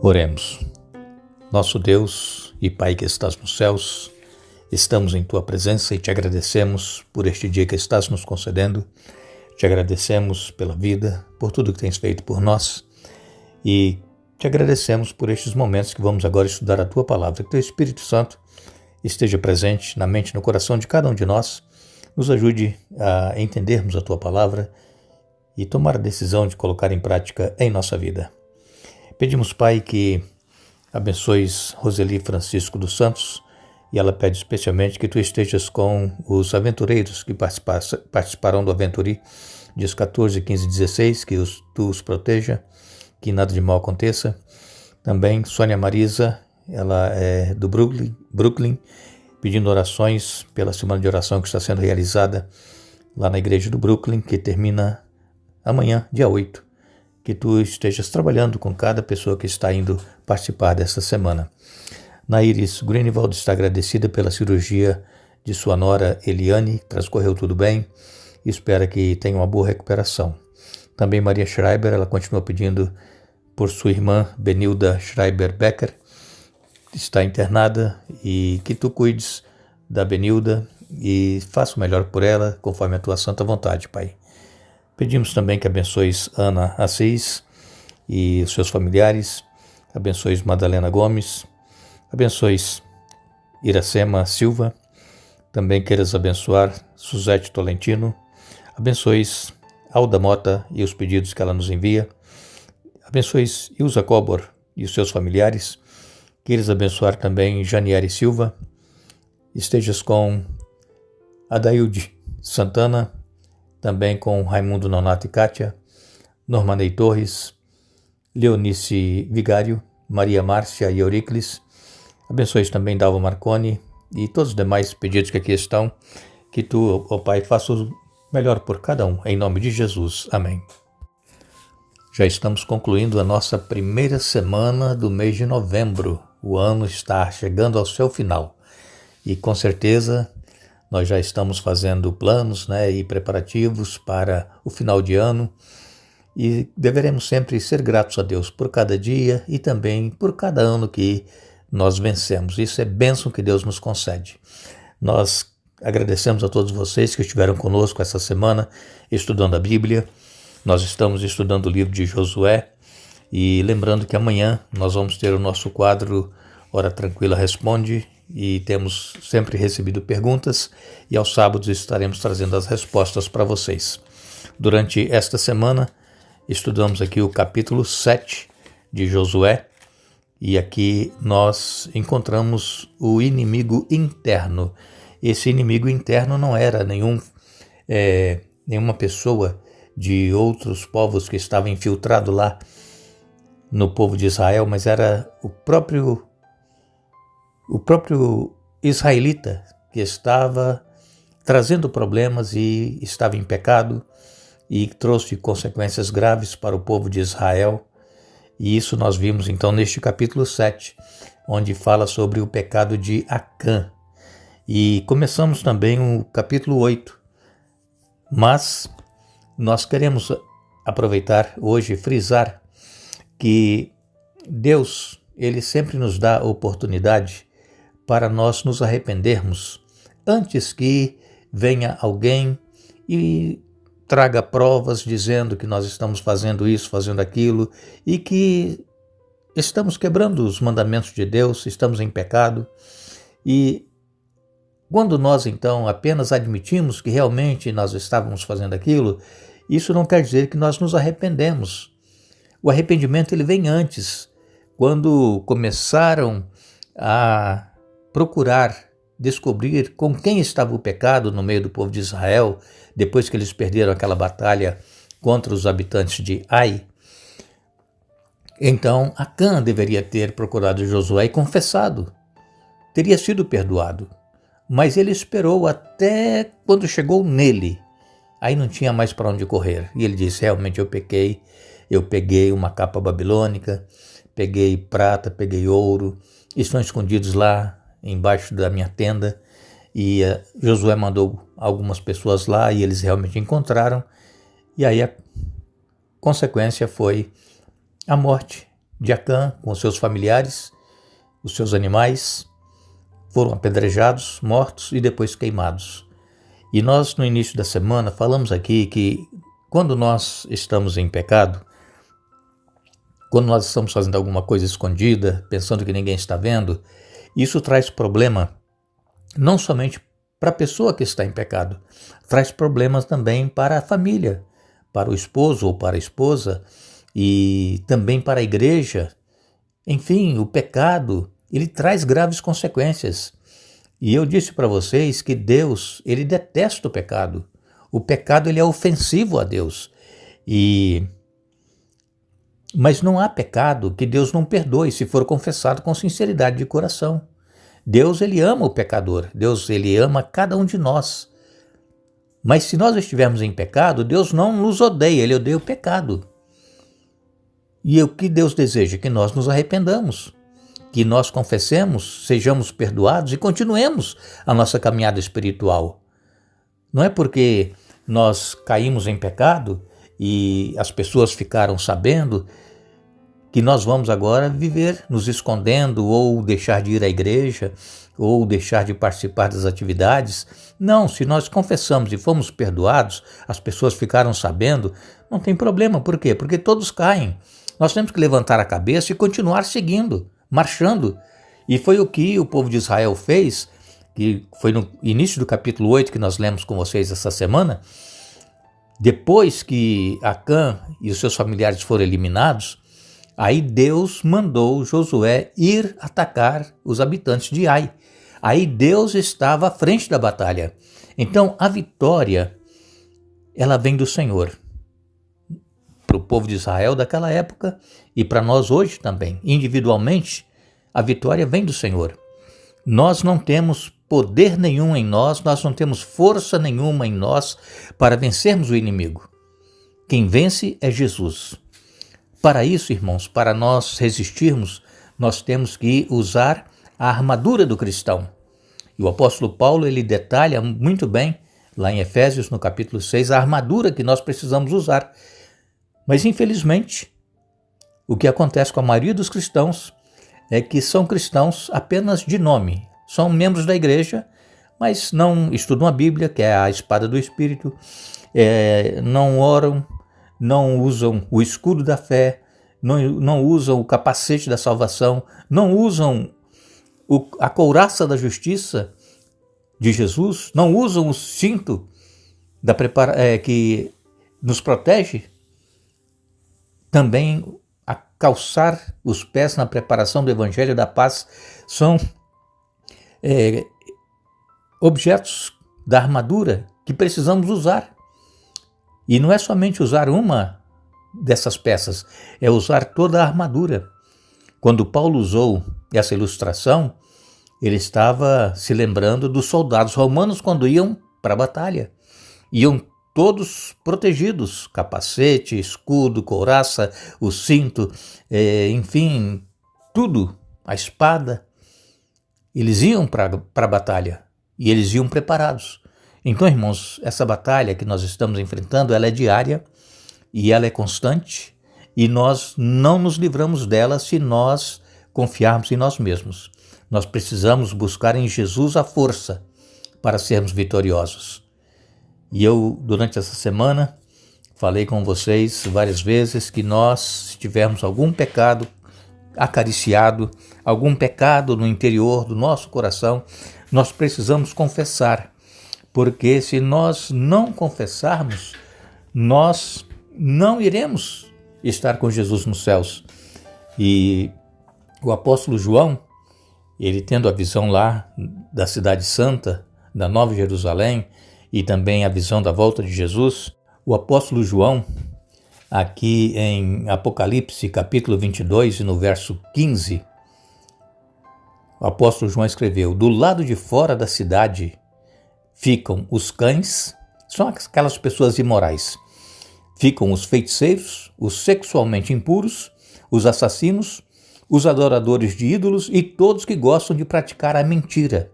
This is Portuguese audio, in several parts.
Oremos. Nosso Deus e Pai que estás nos céus, estamos em Tua presença e te agradecemos por este dia que estás nos concedendo. Te agradecemos pela vida, por tudo que tens feito por nós e te agradecemos por estes momentos que vamos agora estudar a Tua Palavra. Que Teu Espírito Santo esteja presente na mente e no coração de cada um de nós, nos ajude a entendermos a Tua Palavra e tomar a decisão de colocar em prática em nossa vida. Pedimos, Pai, que abençoes Roseli Francisco dos Santos, e ela pede especialmente que Tu estejas com os aventureiros que participarão do Aventuri, dias 14, 15 e 16, que Tu os proteja, que nada de mal aconteça. Também Sônia Marisa, ela é do Brooklyn, pedindo orações pela semana de oração que está sendo realizada lá na igreja do Brooklyn, que termina amanhã, dia 8. Que Tu estejas trabalhando com cada pessoa que está indo participar desta semana. Naíris Greenwald está agradecida pela cirurgia de sua nora Eliane, transcorreu tudo bem e espera que tenha uma boa recuperação. Também Maria Schreiber, ela continua pedindo por sua irmã Benilda Schreiber Becker, está internada, e que Tu cuides da Benilda e faça o melhor por ela, conforme a Tua santa vontade, Pai. Pedimos também que abençoes Ana Assis e os seus familiares, abençoes Madalena Gomes, abençoes Iracema Silva, também queiras abençoar Suzete Tolentino, abençoes Alda Mota e os pedidos que ela nos envia, abençoes Ilza Cobor e os seus familiares, queiras abençoar também Janiere Silva, estejas com Adailde Santana, também com Raimundo Nonato e Kátia, Normanei Torres, Leonice Vigário, Maria Márcia e Euricles. Abençoes também Dalva Marconi e todos os demais pedidos que aqui estão. Que Tu, ó Pai, faça o melhor por cada um, em nome de Jesus. Amém. Já estamos concluindo a nossa primeira semana do mês de novembro. O ano está chegando ao seu final e com certeza nós já estamos fazendo planos, e preparativos para o final de ano, e deveremos sempre ser gratos a Deus por cada dia e também por cada ano que nós vencemos. Isso é bênção que Deus nos concede. Nós agradecemos a todos vocês que estiveram conosco essa semana estudando a Bíblia. Nós estamos estudando o livro de Josué e lembrando que amanhã nós vamos ter o nosso quadro Hora Tranquila Responde, e temos sempre recebido perguntas e aos sábados estaremos trazendo as respostas para vocês. Durante esta semana estudamos aqui o capítulo 7 de Josué e aqui nós encontramos o inimigo interno. Esse inimigo interno não era nenhuma pessoa de outros povos que estava infiltrado lá no povo de Israel, mas era o próprio israelita que estava trazendo problemas e estava em pecado e trouxe consequências graves para o povo de Israel. E isso nós vimos então neste capítulo 7, onde fala sobre o pecado de Acã. E começamos também o capítulo 8, mas nós queremos aproveitar hoje e frisar que Deus, Ele sempre nos dá a oportunidade para nós nos arrependermos antes que venha alguém e traga provas dizendo que nós estamos fazendo isso, fazendo aquilo e que estamos quebrando os mandamentos de Deus, estamos em pecado. E quando nós então apenas admitimos que realmente nós estávamos fazendo aquilo, isso não quer dizer que nós nos arrependemos. O arrependimento ele vem antes, quando começaram a procurar descobrir com quem estava o pecado no meio do povo de Israel, depois que eles perderam aquela batalha contra os habitantes de Ai. Então Acã deveria ter procurado Josué e confessado, teria sido perdoado, mas ele esperou até quando chegou nele, aí não tinha mais para onde correr, e ele disse: realmente eu pequei, eu peguei uma capa babilônica, peguei prata, peguei ouro, estão escondidos lá embaixo da minha tenda, e Josué mandou algumas pessoas lá e eles realmente encontraram, e aí a consequência foi a morte de Acã com seus familiares, os seus animais, foram apedrejados, mortos e depois queimados. E nós, no início da semana, falamos aqui que quando nós estamos em pecado, quando nós estamos fazendo alguma coisa escondida, pensando que ninguém está vendo, isso traz problema não somente para a pessoa que está em pecado, traz problemas também para a família, para o esposo ou para a esposa e também para a igreja. Enfim, o pecado, ele traz graves consequências. E eu disse para vocês que Deus, ele detesta o pecado. O pecado, ele é ofensivo a Deus. Mas não há pecado que Deus não perdoe se for confessado com sinceridade de coração. Deus, ele ama o pecador. Deus, ele ama cada um de nós. Mas se nós estivermos em pecado, Deus não nos odeia, ele odeia o pecado. E o que Deus deseja? Que nós nos arrependamos, que nós confessemos, sejamos perdoados e continuemos a nossa caminhada espiritual. Não é porque nós caímos em pecado e as pessoas ficaram sabendo que nós vamos agora viver nos escondendo ou deixar de ir à igreja ou deixar de participar das atividades. Não, se nós confessamos e fomos perdoados, as pessoas ficaram sabendo, não tem problema. Por quê? Porque todos caem. Nós temos que levantar a cabeça e continuar seguindo, marchando. E foi o que o povo de Israel fez, que foi no início do capítulo 8 que nós lemos com vocês essa semana. Depois que Acã e os seus familiares foram eliminados, aí Deus mandou Josué ir atacar os habitantes de Ai. Aí Deus estava à frente da batalha. Então a vitória, ela vem do Senhor. Para o povo de Israel daquela época e para nós hoje também, individualmente, a vitória vem do Senhor. Nós não temos poder nenhum em nós não temos força nenhuma em nós para vencermos o inimigo. Quem vence é Jesus. Para isso, irmãos, para nós resistirmos, nós temos que usar a armadura do cristão. E o apóstolo Paulo, ele detalha muito bem, lá em Efésios, no capítulo 6, a armadura que nós precisamos usar. Mas, infelizmente, o que acontece com a maioria dos cristãos é que são cristãos apenas de nome. São membros da igreja, mas não estudam a Bíblia, que é a espada do Espírito, não oram, não usam o escudo da fé, não usam o capacete da salvação, não usam a couraça da justiça de Jesus, não usam o cinto que nos protege. Também a calçar os pés na preparação do Evangelho da Paz são objetos da armadura que precisamos usar. E não é somente usar uma dessas peças, é usar toda a armadura. Quando Paulo usou essa ilustração, ele estava se lembrando dos soldados romanos quando iam para a batalha. Iam todos protegidos, capacete, escudo, couraça, o cinto, enfim, tudo, a espada. Eles iam para a batalha e eles iam preparados. Então, irmãos, essa batalha que nós estamos enfrentando, ela é diária e ela é constante e nós não nos livramos dela se nós confiarmos em nós mesmos. Nós precisamos buscar em Jesus a força para sermos vitoriosos. E eu, durante essa semana, falei com vocês várias vezes que nós, se tivermos algum pecado acariciado, algum pecado no interior do nosso coração, nós precisamos confessar. Porque se nós não confessarmos, nós não iremos estar com Jesus nos céus. E o apóstolo João, ele tendo a visão lá da cidade santa, da Nova Jerusalém, e também a visão da volta de Jesus, o apóstolo João, aqui em Apocalipse, capítulo 22, e no verso 15, o apóstolo João escreveu: do lado de fora da cidade ficam os cães, são aquelas pessoas imorais. Ficam os feiticeiros, os sexualmente impuros, os assassinos, os adoradores de ídolos e todos que gostam de praticar a mentira.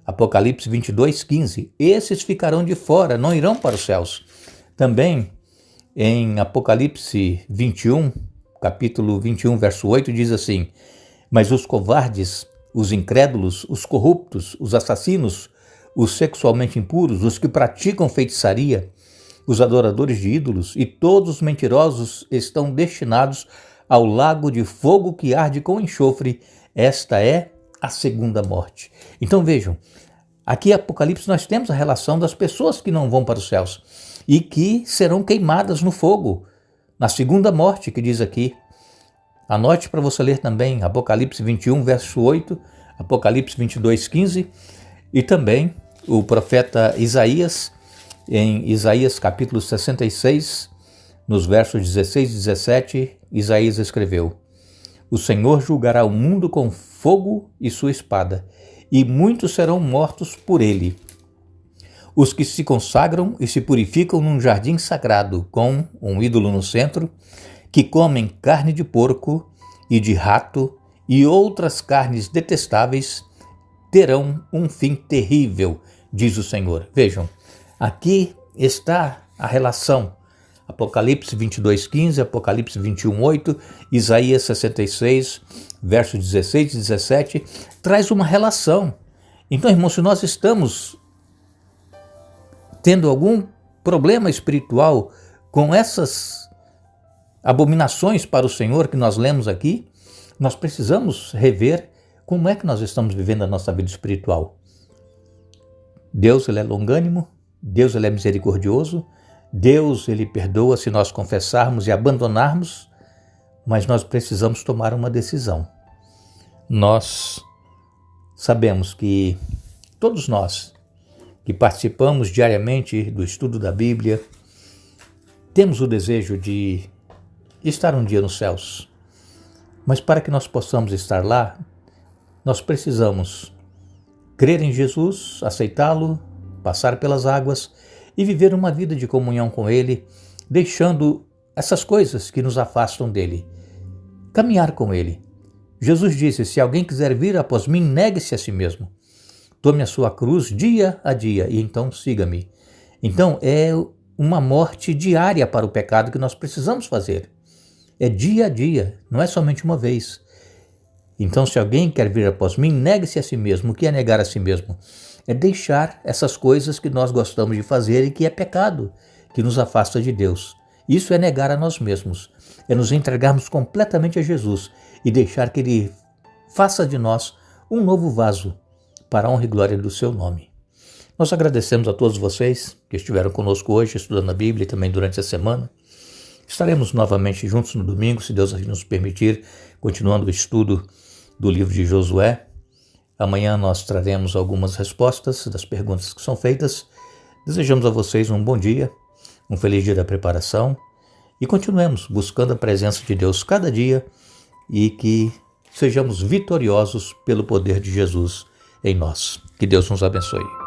Apocalipse 22, 15. Esses ficarão de fora, não irão para os céus. Também em Apocalipse 21, capítulo 21, verso 8, diz assim: mas os covardes, os incrédulos, os corruptos, os assassinos, os sexualmente impuros, os que praticam feitiçaria, os adoradores de ídolos e todos os mentirosos estão destinados ao lago de fogo que arde com enxofre. Esta é a segunda morte. Então vejam, aqui em Apocalipse nós temos a relação das pessoas que não vão para os céus e que serão queimadas no fogo, na segunda morte, que diz aqui. Anote para você ler também Apocalipse 21, verso 8, Apocalipse 22, 15 e também o profeta Isaías, em Isaías capítulo 66, nos versos 16 e 17, Isaías escreveu: o Senhor julgará o mundo com fogo e sua espada, e muitos serão mortos por ele. Os que se consagram e se purificam num jardim sagrado, com um ídolo no centro, que comem carne de porco e de rato e outras carnes detestáveis, terão um fim terrível, diz o Senhor. Vejam, aqui está a relação. Apocalipse 22, 15, Apocalipse 21, 8, Isaías 66, versos 16 e 17, traz uma relação. Então, irmãos, se nós estamos tendo algum problema espiritual com essas abominações para o Senhor que nós lemos aqui, nós precisamos rever como é que nós estamos vivendo a nossa vida espiritual. Deus, ele é longânimo, Deus, ele é misericordioso, Deus, ele perdoa se nós confessarmos e abandonarmos, mas nós precisamos tomar uma decisão. Nós sabemos que todos nós que participamos diariamente do estudo da Bíblia, temos o desejo de estar um dia nos céus. Mas para que nós possamos estar lá, nós precisamos crer em Jesus, aceitá-lo, passar pelas águas e viver uma vida de comunhão com Ele, deixando essas coisas que nos afastam dele. Caminhar com Ele. Jesus disse: se alguém quiser vir após mim, negue-se a si mesmo. Tome a sua cruz dia a dia e então siga-me. Então é uma morte diária para o pecado que nós precisamos fazer. É dia a dia, não é somente uma vez. Então, se alguém quer vir após mim, negue-se a si mesmo. O que é negar a si mesmo? É deixar essas coisas que nós gostamos de fazer e que é pecado, que nos afasta de Deus. Isso é negar a nós mesmos. É nos entregarmos completamente a Jesus e deixar que Ele faça de nós um novo vaso para a honra e glória do seu nome. Nós agradecemos a todos vocês que estiveram conosco hoje, estudando a Bíblia e também durante a semana. Estaremos novamente juntos no domingo, se Deus nos permitir, continuando o estudo do livro de Josué. Amanhã nós traremos algumas respostas das perguntas que são feitas. Desejamos a vocês um bom dia, um feliz dia da preparação e continuemos buscando a presença de Deus cada dia e que sejamos vitoriosos pelo poder de Jesus em nós. Que Deus nos abençoe.